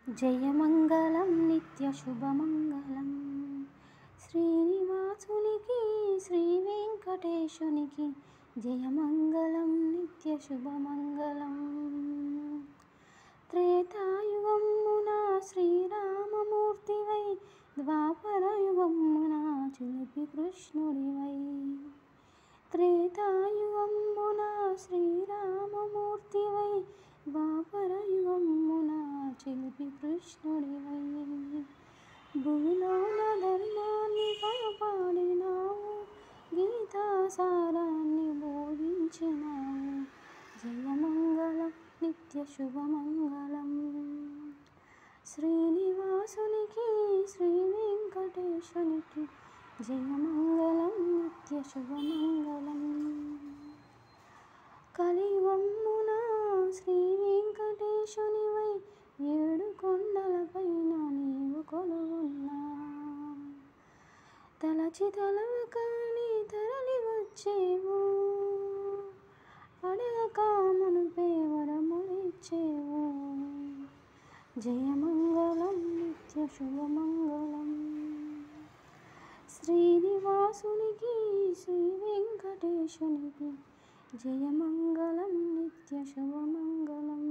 జయమంగళం నిత్య శుభమంగళం శ్రీనివాసునికి శ్రీ వెంకటేశునికి జయమంగళం నిత్య శుభమంగళం. త్రేతాయుగమున శ్రీరామమూర్తివై ద్వాపరయుగమున చిలిపి కృష్ణుడివై. త్రేతాయుగమున శ్రీరామమూర్తివై ద్వాపరయుగమున చిలిపి కృష్ణుడివై. భూలోన ధర్మాన్ని కాపాడినావు, గీతాసారాన్ని బోధించినావు. జయమంగళం నిత్య శుభమంగళం శ్రీనివాసునికి శ్రీ వెంకటేశునికి జయమంగళం నిత్య శుభమంగళం. కలియుగమున శ్రీ వెంకటేశునివై ఏడు కొండలపైన నీవు కొలువున్నా. తలచి తలవకాని తరలి వచ్చేవు, అడగక మునుపే వరములిచ్చేవు. జయమంగళం నిత్య శుభమంగళం శ్రీనివాసునికి శ్రీ వెంకటేశునికి జయమంగళం నిత్య శుభమంగళం.